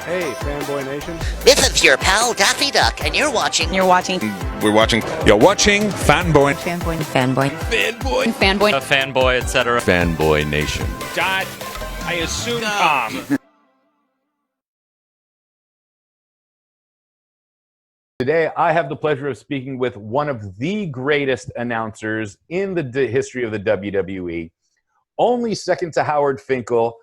Hey, Fanboy Nation. This is your pal Daffy Duck, and you're watching. We're watching You're watching Fanboy. Fanboy, fanboy, etc. Fanboy Nation. God, I assume Tom. Today, I have the pleasure of speaking with one of the greatest announcers in the history of the WWE. Only second to Howard Finkel,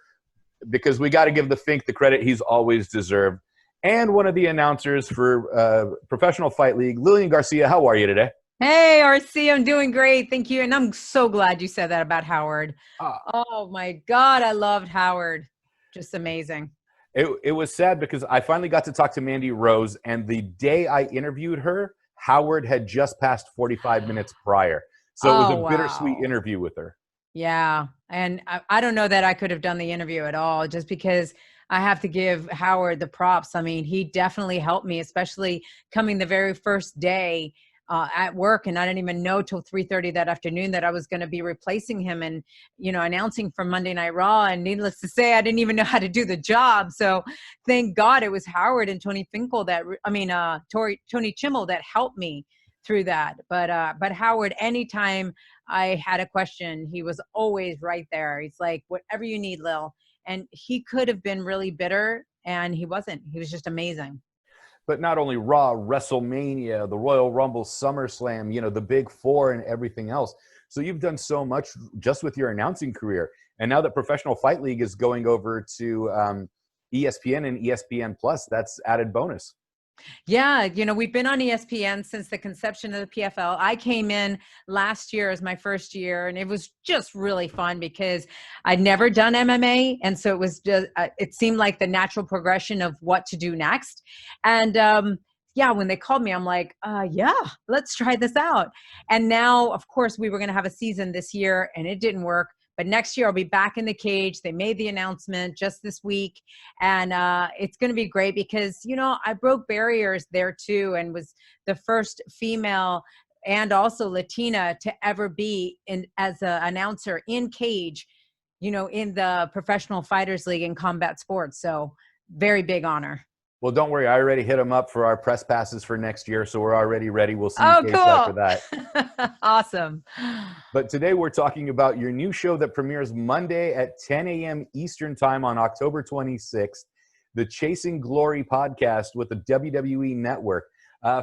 because we got to give the Fink the credit he's always deserved. And one of the announcers for Professional Fight League, Lilian Garcia. How are you today? Hey, RC, I'm doing great. Thank you. And I'm so glad you said that about Howard. Oh, my God. I loved Howard. Just amazing. It was sad because I finally got to talk to Mandy Rose, and the day I interviewed her, Howard had just passed 45 minutes prior. So it was a bittersweet interview with her. Yeah. And I don't know that I could have done the interview at all, just because I have to give Howard the props. I mean, he definitely helped me, especially coming the very first day at work. And I didn't even know till 3:30 that afternoon that I was going to be replacing him and, you know, announcing for Monday Night Raw. And needless to say, I didn't even know how to do the job. So thank God it was Howard and Tony Finkle Tony Chimmel that helped me through that. But Howard, anytime I had a question, he was always right there. He's like, whatever you need, Lil. And he could have been really bitter, and he wasn't. He was just amazing. But not only Raw, WrestleMania, the Royal Rumble, SummerSlam, you know, the Big Four and everything else. So you've done so much just with your announcing career. And now that Professional Fight League is going over to ESPN and ESPN Plus, that's added bonus. Yeah, you know, we've been on ESPN since the conception of the PFL. I came in last year as my first year, and it was just really fun because I'd never done MMA. And so it was just, it seemed like the natural progression of what to do next. And yeah, when they called me, I'm like, yeah, let's try this out. And now, of course, we were going to have a season this year, and it didn't work. But next year, I'll be back in the cage. They made the announcement just this week. And it's going to be great because, you know, I broke barriers there too and was the first female and also Latina to ever be as an announcer in cage, you know, in the Professional Fighters League in combat sports. So very big honor. Well, don't worry. I already hit them up for our press passes for next year, so we're already ready. We'll see you after that. Awesome. But today we're talking about your new show that premieres Monday at 10 a.m. Eastern Time on October 26th, the Chasing Glory podcast with the WWE Network.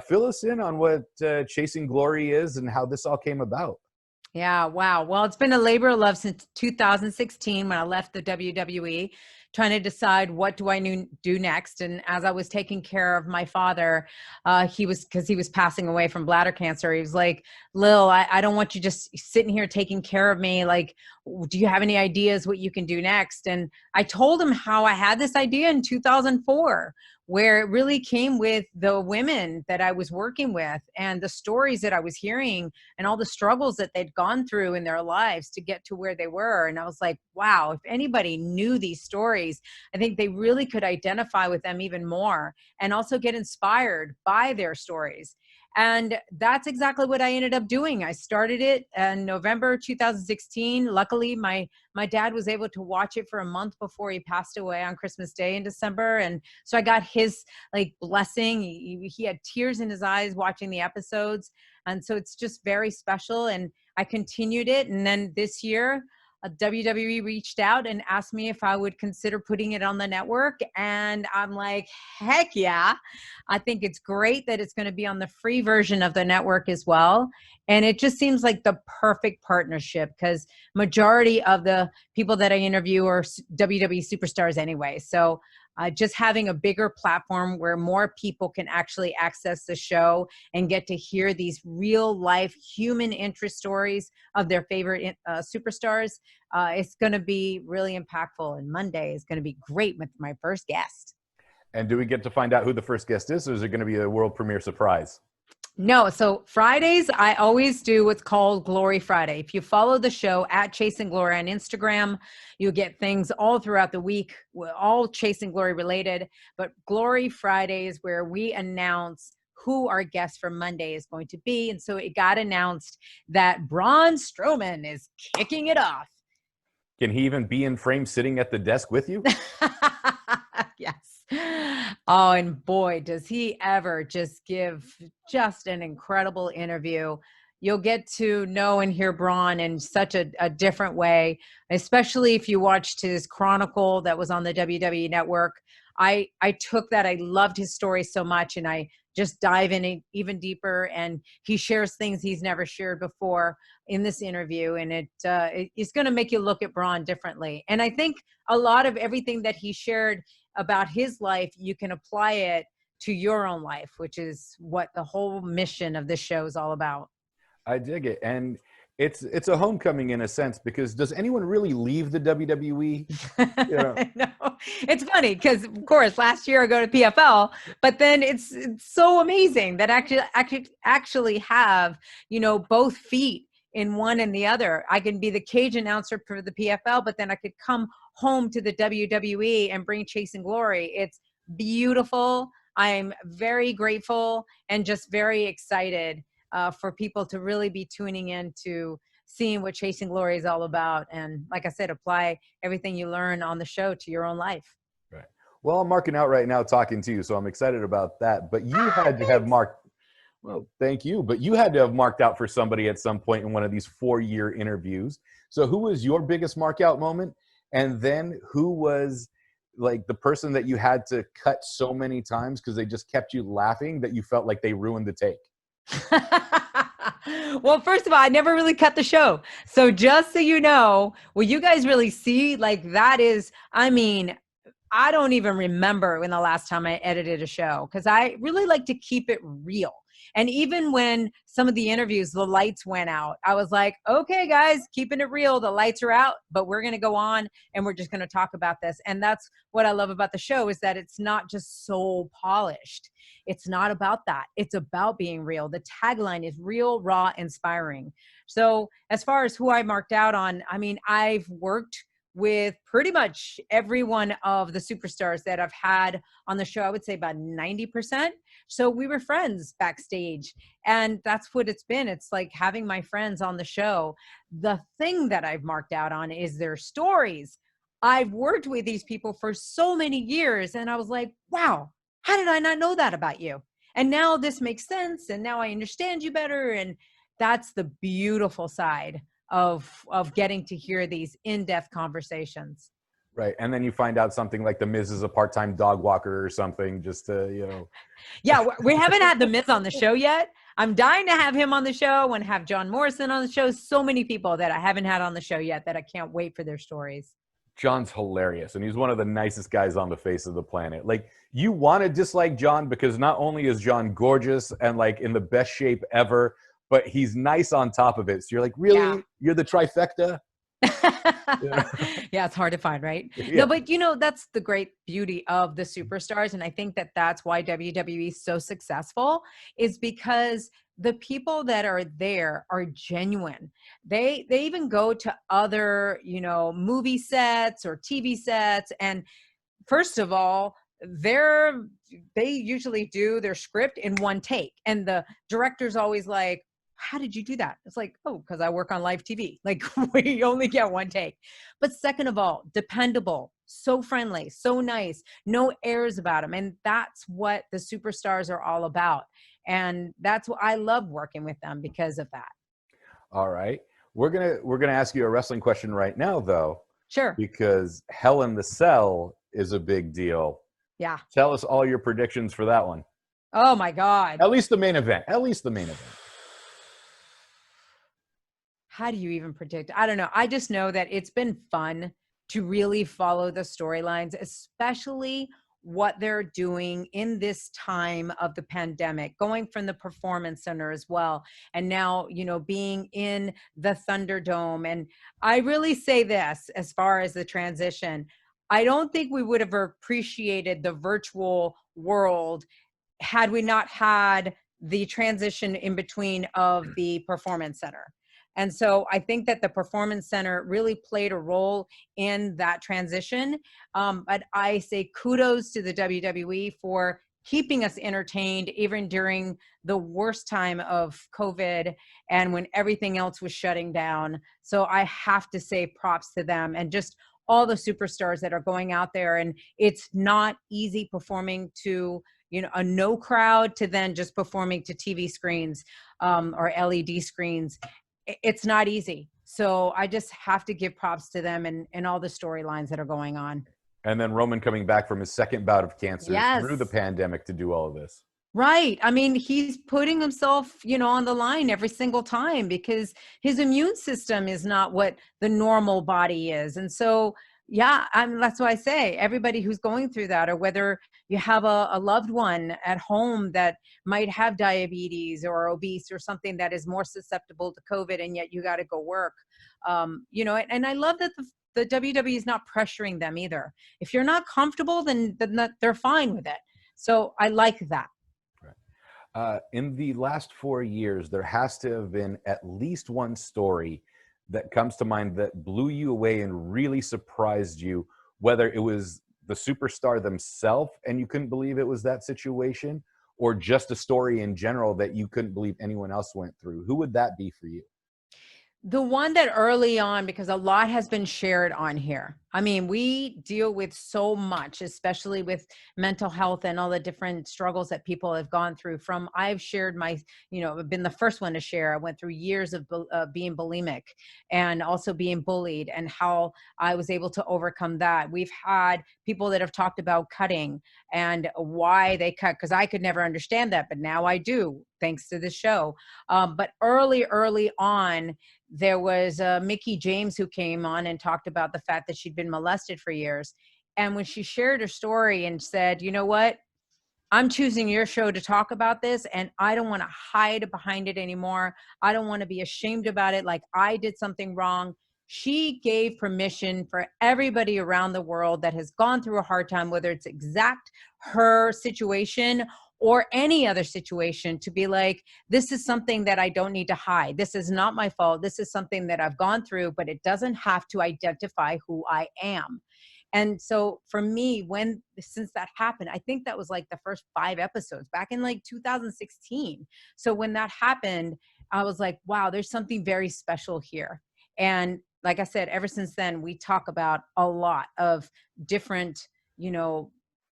Fill us in on what Chasing Glory is and how this all came about. Yeah, wow. Well, it's been a labor of love since 2016 when I left the WWE, trying to decide what do I do next. And as I was taking care of my father, because he was passing away from bladder cancer, he was like, Lil, I don't want you just sitting here taking care of me. Like, do you have any ideas what you can do next? And I told him how I had this idea in 2004, where it really came with the women that I was working with and the stories that I was hearing and all the struggles that they'd gone through in their lives to get to where they were. And I was like, wow, if anybody knew these stories, I think they really could identify with them even more and also get inspired by their stories. And that's exactly what I ended up doing. I started it in November 2016. Luckily, my dad was able to watch it for a month before he passed away on Christmas Day in December. And so I got his blessing. He had tears in his eyes watching the episodes. And so it's just very special. And I continued it. And then this year, WWE reached out and asked me if I would consider putting it on the network. And I'm like, heck yeah. I think it's great that it's going to be on the free version of the network as well. And it just seems like the perfect partnership because majority of the people that I interview are WWE superstars anyway. So just having a bigger platform where more people can actually access the show and get to hear these real life human interest stories of their favorite superstars, it's going to be really impactful. And Monday is going to be great with my first guest. And do we get to find out who the first guest is, or is it going to be a world premiere surprise? No. So Fridays, I always do what's called Glory Friday. If you follow the show at Chasing Glory on Instagram, you'll get things all throughout the week, all Chasing Glory related. But Glory Friday is where we announce who our guest for Monday is going to be. And so it got announced that Braun Strowman is kicking it off. Can he even be in frame sitting at the desk with you? Yes. Oh, and boy, does he ever just give just an incredible interview. You'll get to know and hear Braun in such a different way, especially if you watched his Chronicle that was on the WWE Network. I took that. I loved his story so much, and I just dive in it even deeper. And he shares things he's never shared before in this interview, and it's going to make you look at Braun differently. And I think a lot of everything that he shared about his life, you can apply it to your own life, which is what the whole mission of this show is all about. I dig it. And it's a homecoming in a sense, because does anyone really leave the WWE? No, it's funny because, of course, last year I go to PFL, but then it's so amazing that actually have, both feet in one and the other. I can be the cage announcer for the PFL, but then I could come home to the WWE and bring Chasing Glory. It's beautiful. I'm very grateful and just very excited for people to really be tuning in to seeing what Chasing Glory is all about. And like I said, apply everything you learn on the show to your own life. Right. Well, I'm marking out right now talking to you, so I'm excited about that. But you had to have marked, well, thank you, but you had to have marked out for somebody at some point in one of these 4-year interviews. So who was your biggest mark out moment? And then who was like the person that you had to cut so many times because they just kept you laughing that you felt like they ruined the take? Well, first of all, I never really cut the show. So just so you know, what you guys really see, like that is, I don't even remember when the last time I edited a show, because I really like to keep it real. And even when some of the interviews, the lights went out, I was like, okay, guys, keeping it real. The lights are out, but we're going to go on and we're just going to talk about this. And that's what I love about the show, is that it's not just so polished. It's not about that. It's about being real. The tagline is real, raw, inspiring. So as far as who I marked out on, I've worked with pretty much every one of the superstars that I've had on the show. I would say about 90%. So we were friends backstage, and that's what it's been. It's like having my friends on the show. The thing that I've marked out on is their stories. I've worked with these people for so many years, and I was like, wow, how did I not know that about you? And now this makes sense, and now I understand you better. And that's the beautiful side of getting to hear these in-depth conversations. Right. And then you find out something like the Miz is a part-time dog walker or something, just to, Yeah, we haven't had the Miz on the show yet. I'm dying to have him on the show and have John Morrison on the show. So many people that I haven't had on the show yet that I can't wait for their stories. John's hilarious, and he's one of the nicest guys on the face of the planet. Like, you want to dislike John because not only is John gorgeous and like in the best shape ever, but he's nice on top of it. So you're like, really? Yeah. You're the trifecta? Yeah, it's hard to find, right? Yeah. No, but that's the great beauty of the superstars. And I think that that's why WWE is so successful, is because the people that are there are genuine. They even go to other, movie sets or TV sets. And first of all, they usually do their script in one take. And the director's always like, how did you do that? It's like, oh, because I work on live TV. Like, we only get one take. But second of all, dependable, so friendly, so nice, no airs about them. And that's what the superstars are all about. And that's what I love working with them because of that. All right. We're gonna ask you a wrestling question right now, though. Sure. Because Hell in the Cell is a big deal. Yeah. Tell us all your predictions for that one. Oh, my God. At least the main event. How do you even predict? I don't know. I just know that it's been fun to really follow the storylines, especially what they're doing in this time of the pandemic, going from the Performance Center as well. And now, being in the Thunderdome. And I really say this as far as the transition, I don't think we would have appreciated the virtual world had we not had the transition in between of the Performance Center. And so I think that the Performance Center really played a role in that transition. But I say kudos to the WWE for keeping us entertained even during the worst time of COVID and when everything else was shutting down. So I have to say props to them, and just all the superstars that are going out there. And it's not easy performing to, a no crowd to then just performing to TV screens or LED screens. It's not easy. So I just have to give props to them and all the storylines that are going on. And then Roman coming back from his second bout of cancer through the pandemic to do all of this. Right. I mean, he's putting himself, on the line every single time because his immune system is not what the normal body is. And so, that's why I say everybody who's going through that, or whether you have a loved one at home that might have diabetes or obese or something that is more susceptible to COVID, and yet you got to go work, and I love that the WWE is not pressuring them either. If you're not comfortable, then they're fine with it. So I like that. In the last 4 years, there has to have been at least one story that comes to mind that blew you away and really surprised you, whether it was the superstar themselves and you couldn't believe it was that situation, or just a story in general that you couldn't believe anyone else went through. Who would that be for you? The one that early on, because a lot has been shared on here. I mean, we deal with so much, especially with mental health and all the different struggles that people have gone through. I've shared I've been the first one to share. I went through years of being bulimic and also being bullied, and how I was able to overcome that. We've had people that have talked about cutting and why they cut, because I could never understand that, but now I do, thanks to this show. But early on, there was Mickey James who came on and talked about the fact that she'd been molested for years. And when she shared her story and said, you know what, I'm choosing your show to talk about this, and I don't want to hide behind it anymore. I don't want to be ashamed about it like I did something wrong. She gave permission for everybody around the world that has gone through a hard time, whether it's exact her situation or any other situation, to be like, this is something that I don't need to hide. This is not my fault. This is something that I've gone through, but it doesn't have to identify who I am. And so for me, since that happened, I think that was like the first 5 episodes back in like 2016. So when that happened, I was like, wow, there's something very special here. And like I said, ever since then, we talk about a lot of different,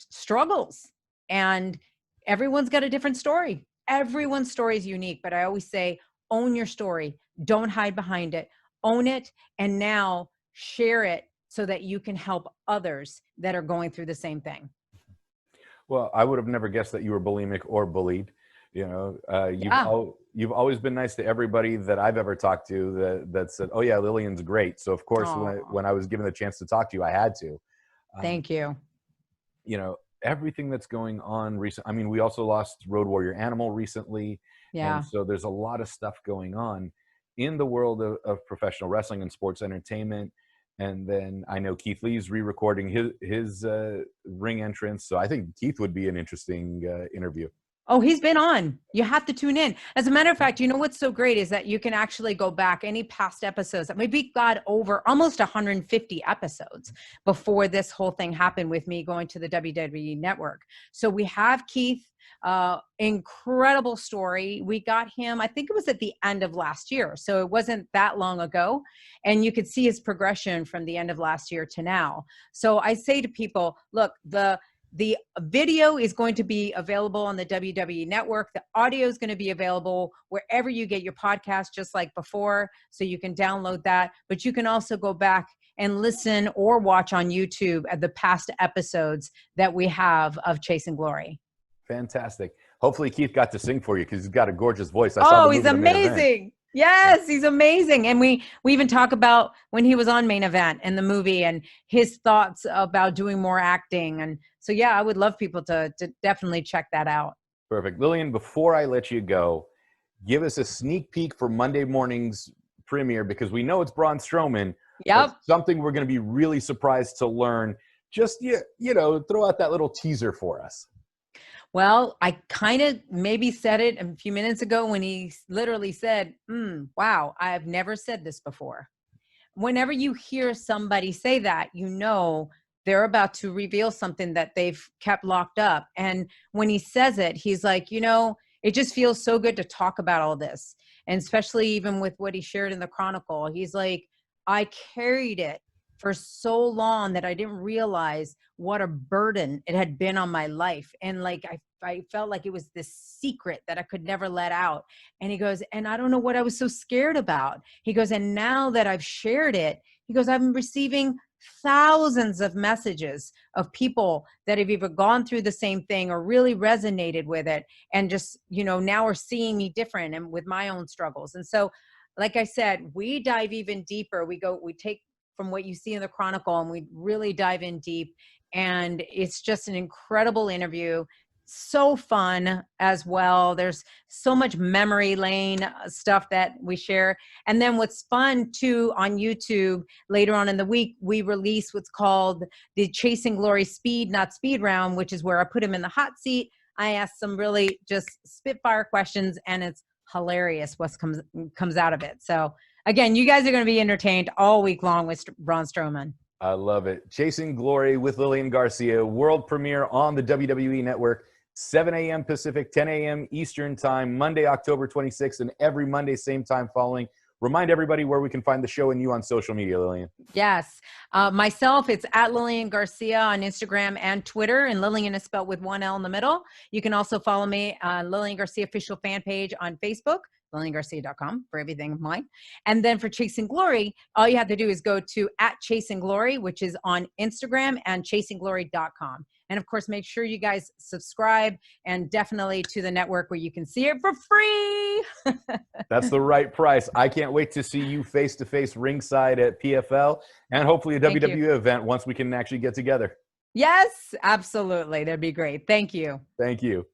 struggles, and everyone's got a different story. Everyone's story is unique, but I always say, own your story. Don't hide behind it. Own it, and now share it so that you can help others that are going through the same thing. Well, I would have never guessed that you were bulimic or bullied. You've always been nice to everybody that I've ever talked to that said, oh yeah, Lilian's great. So of course, when I was given the chance to talk to you, I had to. Thank you. Everything that's going on recently. I mean, we also lost Road Warrior Animal recently. Yeah. And so there's a lot of stuff going on in the world of professional wrestling and sports entertainment. And then I know Keith Lee's re-recording his ring entrance. So I think Keith would be an interesting interview. Oh, he's been on. You have to tune in. As a matter of fact, what's so great is that you can actually go back any past episodes. Maybe got over almost 150 episodes before this whole thing happened with me going to the WWE Network. So we have Keith, incredible story. We got him, I think it was at the end of last year. So it wasn't that long ago. And you could see his progression from the end of last year to now. So I say to people, look, the video is going to be available on the WWE Network. The audio is going to be available wherever you get your podcast, just like before. So you can download that. But you can also go back and listen or watch on YouTube at the past episodes that we have of Chasing Glory. Fantastic. Hopefully Keith got to sing for you, because he's got a gorgeous voice. I saw the he's movie, The Main Event. amazing. Yes, he's amazing. And we even talk about when he was on Main Event in the movie and his thoughts about doing more acting. And so, I would love people to definitely check that out. Perfect. Lilian, before I let you go, give us a sneak peek for Monday morning's premiere, because we know it's Braun Strowman. Yep. Something we're going to be really surprised to learn. Just, throw out that little teaser for us. Well, I kind of maybe said it a few minutes ago when he literally said, wow, I've never said this before. Whenever you hear somebody say that, they're about to reveal something that they've kept locked up. And when he says it, he's like, it just feels so good to talk about all this. And especially even with what he shared in the Chronicle, he's like, I carried it for so long that I didn't realize what a burden it had been on my life. And like, I felt like it was this secret that I could never let out. And he goes, and I don't know what I was so scared about. He goes, and now that I've shared it, he goes, I'm receiving thousands of messages of people that have either gone through the same thing or really resonated with it. And just, you know, now are seeing me different and with my own struggles. And so, like I said, we dive even deeper. We take from what you see in the Chronicle and we really dive in deep. And it's just an incredible interview. So fun as well. There's so much memory lane stuff that we share. And then what's fun too, on YouTube later on in the week, we release what's called the Chasing Glory Speed, Not Speed round, which is where I put him in the hot seat. I ask some really just spitfire questions and it's hilarious what comes out of it. So again, you guys are going to be entertained all week long with Braun Strowman. I love it. Chasing Glory with Lilian Garcia, world premiere on the WWE Network, 7 a.m. Pacific, 10 a.m. Eastern Time, Monday, October 26th, and every Monday, same time following. Remind everybody where we can find the show and you on social media, Lilian. Yes. Myself, it's at Lilian Garcia on Instagram and Twitter, and Lilian is spelled with one L in the middle. You can also follow me on Lilian Garcia official fan page on Facebook, LilianGarcia.com for everything of mine. And then for Chasing Glory, all you have to do is go to @ChasingGlory, which is on Instagram, and ChasingGlory.com. And of course, make sure you guys subscribe and definitely to the network where you can see it for free. That's the right price. I can't wait to see you face-to-face ringside at PFL and hopefully a WWE event once we can actually get together. Yes, absolutely. That'd be great. Thank you. Thank you.